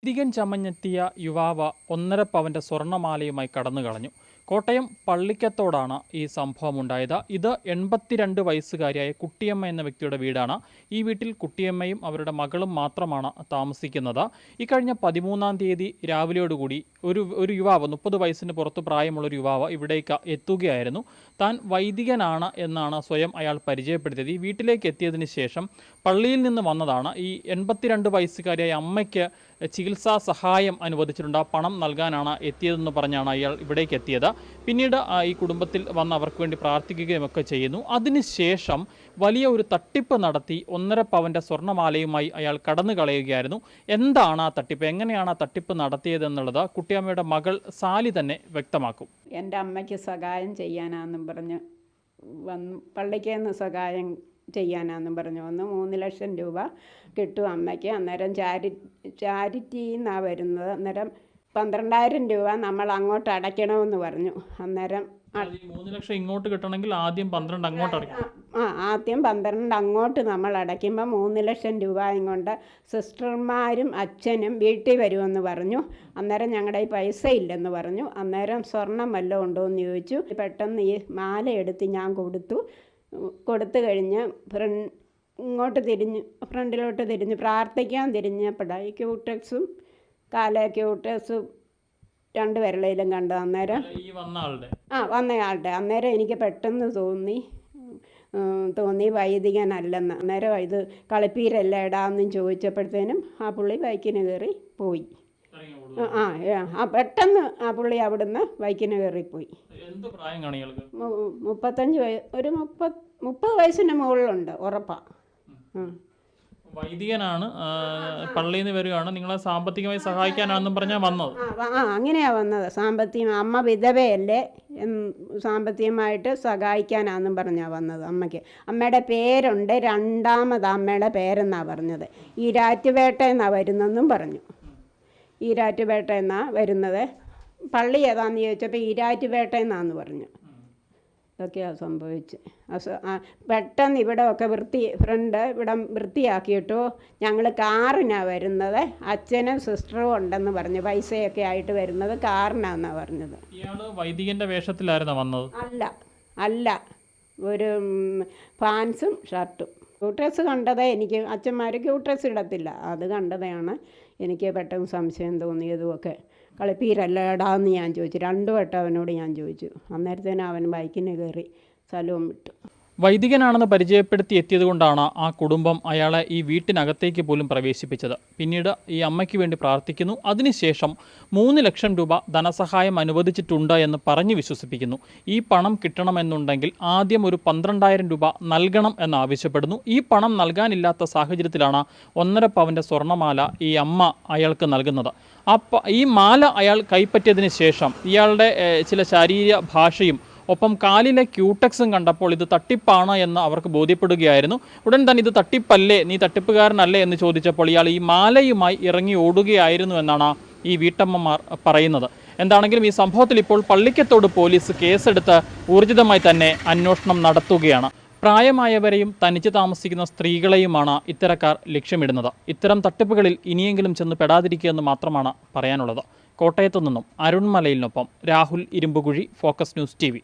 തിരികൻ ചമഞ്ഞെത്തിയ യുവാവ് 1.5 പവന്റെ സ്വർണ്ണമാലയുമായി കടന്നുകളഞ്ഞു. കോട്ടയം പള്ളിക്കത്തോടാണ് ഈ സംഭവം ഉണ്ടായത്. ഇത് 82 വയസ്സുകാരിയായ കുട്ടിയമ്മ എന്ന വ്യക്തിയുടെ വീടാണ്. ഈ വീട്ടിൽ കുട്ടിയമ്മയും അവരുടെ മകളും മാത്രമാണ് താമസിക്കുന്നത്. ഇക്കഴിഞ്ഞ 13-ാം തീയതി രാവിലെയോടുകൂടി ഒരു യുവാവ്, 30 വയസ്സിന് പുറത്ത് പ്രായമുള്ളൊരു യുവാവ് ഇവിടേക്ക് എത്തുകയായിരുന്നു. താൻ വൈദികനാണ് എന്നാണ് സ്വയം അയാൾ പരിചയപ്പെടുത്തിയത്. ഈ വീട്ടിലേക്ക് എത്തിയതിന് ശേഷം പള്ളിയിൽ നിന്ന് വന്നതാണ്. ഈ 82 വയസ്സുകാരിയായ അമ്മയ്ക്ക് ചികിത്സാ സഹായം അനുവദിച്ചിട്ടുണ്ട്. ആ പണം നൽകാനാണ് എത്തിയതെന്ന് പറഞ്ഞാണ് അയാൾ ഇവിടേക്ക് എത്തിയത്. പിന്നീട് ഈ കുടുംബത്തിൽ വന്ന് അവർക്ക് വേണ്ടി പ്രാർത്ഥിക്കുകയും ഒക്കെ ചെയ്യുന്നു. അതിനുശേഷം വലിയ ഒരു തട്ടിപ്പ് നടത്തി 1.5 പവന്റെ സ്വർണ്ണമാലയുമായി അയാൾ കടന്നു കളയുകയായിരുന്നു. എന്താണ് ആ തട്ടിപ്പ്, എങ്ങനെയാണ് ആ തട്ടിപ്പ് നടത്തിയതെന്നുള്ളത് കുട്ടിയമ്മയുടെ മകൾ സാലി തന്നെ വ്യക്തമാക്കും. എൻ്റെ അമ്മയ്ക്ക് സഹായം ചെയ്യാനാണെന്നും പറഞ്ഞ് പള്ളിക്കേന്ന് സഹായം ചെയ്യാനാണെന്നും പറഞ്ഞു വന്ന് 3 ലക്ഷം രൂപ കിട്ടും അമ്മയ്ക്ക്. അന്നേരം ചാരിറ്റിയിൽ നിന്നാണ് വരുന്നത്. അന്നേരം 12,000 രൂപ നമ്മൾ അങ്ങോട്ട് അടയ്ക്കണമെന്ന് പറഞ്ഞു. അന്നേരം 3 ലക്ഷം ഇങ്ങോട്ട് കിട്ടണമെങ്കിൽ ആദ്യം 12 അങ്ങോട്ട് അടയ്ക്കണം. ആദ്യം 12 അങ്ങോട്ട് നമ്മൾ അടയ്ക്കുമ്പോൾ 3 ലക്ഷം രൂപയും കൊണ്ട് സിസ്റ്റർമാരും അച്ഛനും വീട്ടിൽ വരുമെന്ന് പറഞ്ഞു. അന്നേരം ഞങ്ങളുടെ ഈ പൈസ ഇല്ലെന്ന് പറഞ്ഞു. അന്നേരം സ്വർണം വല്ലതും ഉണ്ടോ എന്ന് ചോദിച്ചു. പെട്ടെന്ന് ഈ മാല എടുത്ത് ഞാൻ കൊടുത്തു കഴിഞ്ഞ് ഫ്രണ്ടിലോട്ട് തിരിഞ്ഞ് പ്രാർത്ഥിക്കാൻ തിരിഞ്ഞപ്പോഴാണ് ഈ ക്യൂടെക്സും ക്യൂടെക്സും 2 വിരലയിലും കണ്ടു. അന്നേരം വന്നയാളുടെ അന്നേരം എനിക്ക് പെട്ടെന്ന് തോന്നി വൈദികനല്ലെന്ന്. അന്നേരം ഇത് കളിപ്പീരല്ല ഇടാമെന്നും ചോദിച്ചപ്പോഴത്തേനും ആ പുള്ളി ബൈക്കിന് കയറി പോയി. പെട്ടെന്ന് ആ പുള്ളി അവിടുന്ന് ബൈക്കിന് കയറിപ്പോയി. 30 വയസ്സിന് മുകളിലുണ്ട് ഉറപ്പാ. വൈദികനാണ്, പള്ളിയിൽ നിന്ന് വരികയാണ്, നിങ്ങളെ സാമ്പത്തികമായി സഹായിക്കാനാണെന്നും പറഞ്ഞാൽ വന്നത്. അങ്ങനെയാ വന്നത്. അമ്മ വിധവയല്ലേ, സാമ്പത്തികമായിട്ട് സഹായിക്കാനാണെന്നും പറഞ്ഞാൽ വന്നത്. അമ്മയുടെ പേരുണ്ട്, 2ാമത് അമ്മയുടെ പേരെന്നാ പറഞ്ഞത്. ഈരാറ്റുപേട്ട എന്നാ വരുന്നെന്നും പറഞ്ഞു. ഈരാറ്റുപേട്ട എന്നാ വരുന്നത്. പള്ളി ഏതാന്ന് ചോദിച്ചപ്പോൾ ഈരാറ്റുപേട്ട എന്നാന്ന് പറഞ്ഞു. ഇതൊക്കെയാണ് സംഭവിച്ചത്. പെട്ടെന്ന് ഇവിടെ ഒക്കെ ഇവിടം വൃത്തിയാക്കിയിട്ടു. ഞങ്ങൾ കാറിനാണ് വരുന്നത്. അച്ഛനും സിസ്റ്ററും ഉണ്ടെന്ന് പറഞ്ഞു. പൈസയൊക്കെ ആയിട്ട് വരുന്നത് കാറിനാന്നാണ് പറഞ്ഞത്. വൈദികന്റെ വേഷത്തിലായിരുന്നു വന്നത്? അല്ല, ഒരു പാൻസും ഷർട്ടും. ക്യൂട്രസ് കണ്ടതേ എനിക്ക്. അച്ഛന്മാർ ക്യൂട്രസ് ഇടത്തില്ല, അത് കണ്ടതാണ് എനിക്ക് പെട്ടെന്ന് സംശയം തോന്നിയതുമൊക്കെ. കളിപ്പീരല്ല ഇടാമെന്ന് ഞാൻ ചോദിച്ചു. 2 വട്ടം അവനോട് ഞാൻ ചോദിച്ചു. അന്നേരത്തേനും അവൻ ബൈക്കിന് കയറി സ്ഥലവും വിട്ടു. വൈദികനാണെന്ന് പരിചയപ്പെടുത്തി എത്തിയതുകൊണ്ടാണ് ആ കുടുംബം അയാളെ ഈ വീട്ടിനകത്തേക്ക് പോലും പ്രവേശിപ്പിച്ചത്. പിന്നീട് ഈ അമ്മയ്ക്ക് വേണ്ടി പ്രാർത്ഥിക്കുന്നു. അതിനുശേഷം 3 ലക്ഷം രൂപ ധനസഹായം അനുവദിച്ചിട്ടുണ്ട് എന്ന് പറഞ്ഞ് വിശ്വസിപ്പിക്കുന്നു. ഈ പണം കിട്ടണമെന്നുണ്ടെങ്കിൽ ആദ്യം ഒരു 12,000 രൂപ നൽകണം എന്നാവശ്യപ്പെടുന്നു. ഈ പണം നൽകാനില്ലാത്ത സാഹചര്യത്തിലാണ് 1.5 പവന്റെ സ്വർണ്ണമാല ഈ അമ്മ അയാൾക്ക് നൽകുന്നത്. ഈ മാല അയാൾ കൈപ്പറ്റിയതിന് ശേഷം ഇയാളുടെ ചില ശാരീരിക ഭാഷയും ഒപ്പം കാലിലെ ക്യൂടെക്സും കണ്ടപ്പോൾ ഇത് തട്ടിപ്പാണ് എന്ന് അവർക്ക് ബോധ്യപ്പെടുകയായിരുന്നു. ഉടൻ തന്നെ ഇത് തട്ടിപ്പല്ലേ, നീ തട്ടിപ്പുകാരനല്ലേ എന്ന് ചോദിച്ചപ്പോൾ ഇയാൾ ഈ മാലയുമായി ഇറങ്ങി ഓടുകയായിരുന്നു എന്നാണ് ഈ വീട്ടമ്മമാർ പറയുന്നത്. എന്താണെങ്കിലും ഈ സംഭവത്തിൽ ഇപ്പോൾ പള്ളിക്കത്തോട് പോലീസ് കേസെടുത്ത് ഊർജിതമായി തന്നെ അന്വേഷണം നടത്തുകയാണ്. പ്രായമായവരെയും തനിച്ച് താമസിക്കുന്ന സ്ത്രീകളെയുമാണ് ഇത്തരക്കാർ ലക്ഷ്യമിടുന്നത്. ഇത്തരം തട്ടിപ്പുകളിൽ ഇനിയെങ്കിലും ചെന്ന് പെടാതിരിക്കുക എന്ന് മാത്രമാണ് പറയാനുള്ളത്. കോട്ടയത്തു നിന്നും അരുൺമലയിലിനൊപ്പം Rahul Irumpukuzhi, focus news TV.